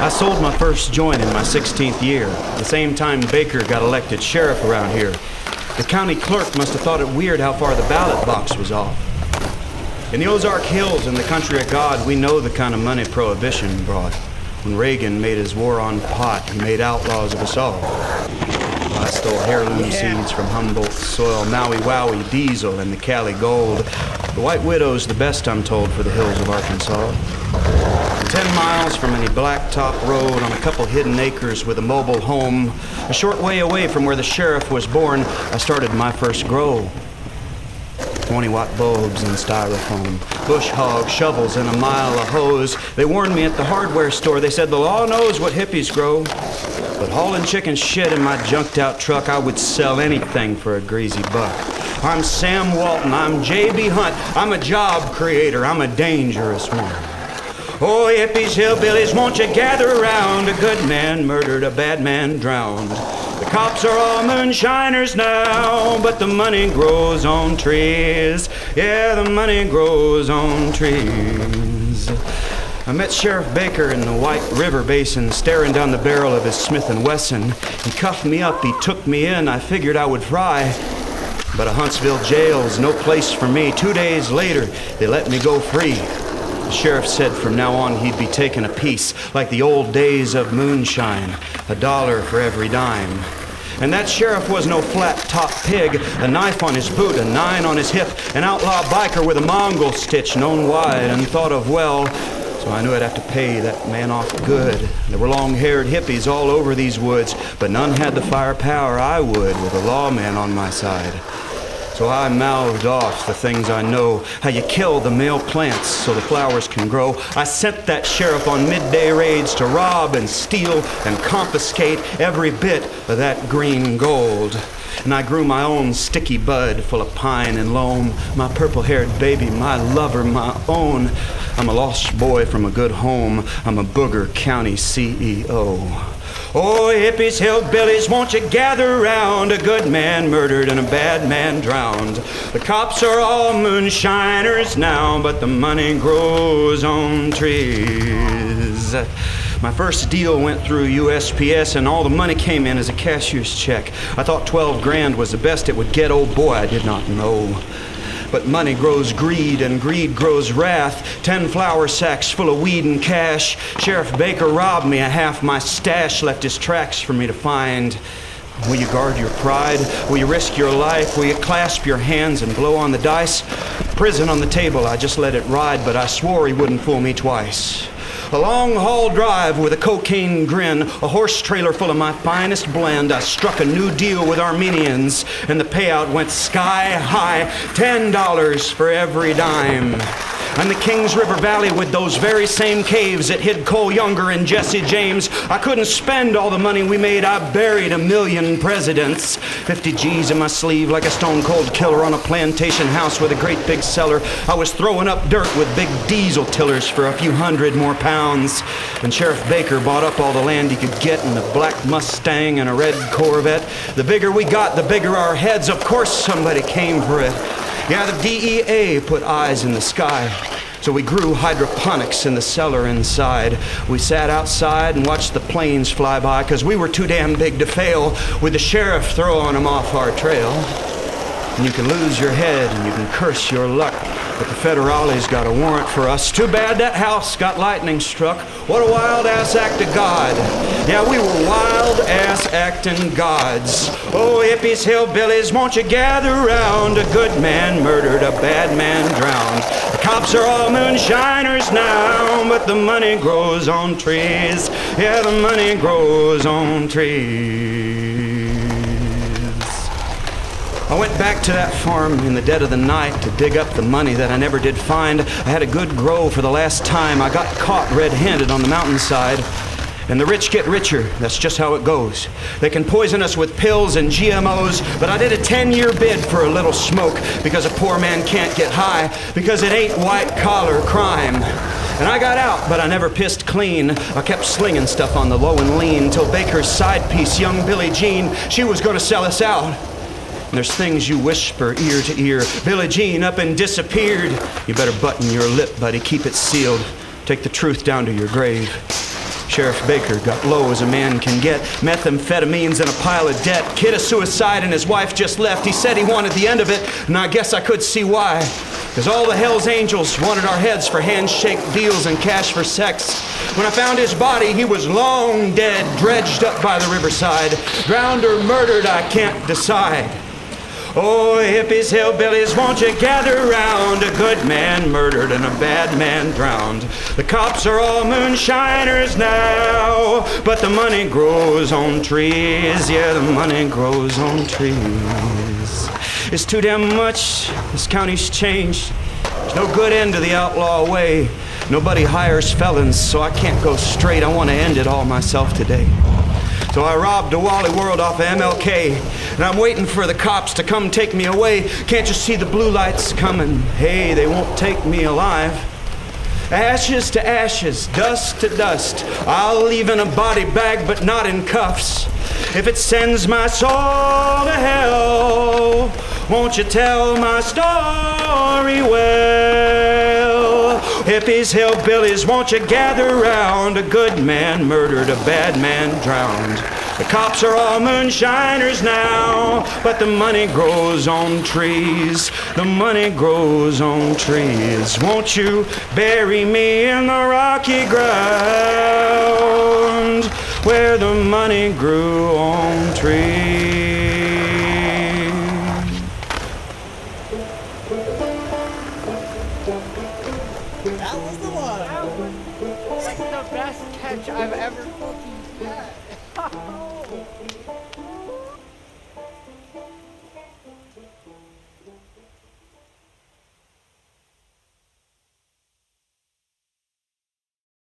I sold my first joint in my 16th year, the same time Baker got elected sheriff around here. The county clerk must have thought it weird how far the ballot box was off. In the Ozark Hills and the country of God, we know the kind of money Prohibition brought. When Reagan made his war on pot and made outlaws of us all. Well, I stole heirloom seeds from Humboldt's soil, Maui Wowie diesel, and the Cali gold. The White Widow's the best, I'm told, for the hills of Arkansas. 10 miles from any blacktop road on a couple hidden acres with a mobile home, a short way away from where the sheriff was born, I started my first grow. 20-watt bulbs in styrofoam, bush hog shovels and a mile of hose. They warned me at the hardware store. They said the law knows what hippies grow. But hauling chicken shit in my junked-out truck, I would sell anything for a greasy buck. I'm Sam Walton. I'm J.B. Hunt. I'm a job creator. I'm a dangerous one. Oh, hippies, hillbillies, won't you gather around? A good man murdered, a bad man drowned. The cops are all moonshiners now, but the money grows on trees. Yeah, the money grows on trees. I met Sheriff Baker in the White River Basin, staring down the barrel of his Smith & Wesson. He cuffed me up, he took me in, I figured I would fry. But a Huntsville jail's no place for me. 2 days later, they let me go free. The sheriff said from now on he'd be taking a piece, like the old days of moonshine, $1 for every dime. And that sheriff was no flat-top pig, a knife on his boot, a 9 on his hip, an outlaw biker with a Mongol stitch known wide and thought of well. So I knew I'd have to pay that man off good. There were long-haired hippies all over these woods, but none had the firepower I would with a lawman on my side. So I mouthed off the things I know, how you kill the male plants so the flowers can grow. I sent that sheriff on midday raids to rob and steal and confiscate every bit of that green gold. And I grew my own sticky bud full of pine and loam, my purple-haired baby, my lover, my own. I'm a lost boy from a good home. I'm a Booger County CEO. Oh, hippies, hillbillies, won't you gather round? A good man murdered and a bad man drowned. The cops are all moonshiners now, but the money grows on trees. My first deal went through USPS and all the money came in as a cashier's check. I thought 12 grand was the best it would get. Oh boy, I did not know. But money grows greed and greed grows wrath. 10 flour sacks full of weed and cash. Sheriff Baker robbed me of half my stash, left his tracks for me to find. Will you guard your pride? Will you risk your life? Will you clasp your hands and blow on the dice? Prison on the table, I just let it ride, but I swore he wouldn't fool me twice. A long-haul drive with a cocaine grin, a horse trailer full of my finest blend. I struck a new deal with Armenians, and the payout went sky high, $10 for every dime. And the Kings River Valley with those very same caves that hid Cole Younger and Jesse James. I couldn't spend all the money we made. I buried 1 million presidents. 50 G's in my sleeve like a stone-cold killer on a plantation house with a great big cellar. I was throwing up dirt with big diesel tillers for a few hundred more pounds. And Sheriff Baker bought up all the land he could get in a black Mustang and a red Corvette. The bigger we got, the bigger our heads. Of course somebody came for it. Yeah, the DEA put eyes in the sky. So we grew hydroponics in the cellar inside. We sat outside and watched the planes fly by because we were too damn big to fail with the sheriff throwing them off our trail. And you can lose your head and you can curse your luck, but the federales got a warrant for us. Too bad that house got lightning struck. What a wild-ass act of God. Yeah, we were wild-ass acting gods. Oh, hippies, hillbillies, won't you gather round? A good man murdered, a bad man drowned. The cops are all moonshiners now, but the money grows on trees. Yeah, the money grows on trees. I went back to that farm in the dead of the night to dig up the money that I never did find. I had a good grow for the last time. I got caught red-handed on the mountainside. And the rich get richer. That's just how it goes. They can poison us with pills and GMOs, but I did a 10-year bid for a little smoke because a poor man can't get high, because it ain't white-collar crime. And I got out, but I never pissed clean. I kept slinging stuff on the low and lean till Baker's side piece, young Billie Jean, she was going to sell us out. There's things you whisper ear to ear. Billie Jean up and disappeared. You better button your lip, buddy. Keep it sealed. Take the truth down to your grave. Sheriff Baker got low as a man can get. Methamphetamines and a pile of debt. Kid a suicide and his wife just left. He said he wanted the end of it, and I guess I could see why. Because all the Hell's Angels wanted our heads for handshake deals and cash for sex. When I found his body, he was long dead, dredged up by the riverside. Drowned or murdered, I can't decide. Oh, hippies, hillbillies, won't you gather round? A good man murdered and a bad man drowned. The cops are all moonshiners now, but the money grows on trees. Yeah, the money grows on trees. It's too damn much. This county's changed. There's no good end to the outlaw way. Nobody hires felons, so I can't go straight. I want to end it all myself today. So I robbed a Wally World off of MLK, and I'm waiting for the cops to come take me away. Can't you see the blue lights coming? Hey, they won't take me alive. Ashes to ashes, dust to dust. I'll leave in a body bag, but not in cuffs. If it sends my soul to hell, won't you tell my story well? Hippies, hillbillies, won't you gather round? A good man murdered, a bad man drowned. The cops are all moonshiners now, but the money grows on trees. The money grows on trees. Won't you bury me in the rocky ground where the money grew on trees? That was the one. That was the best catch I've ever fucking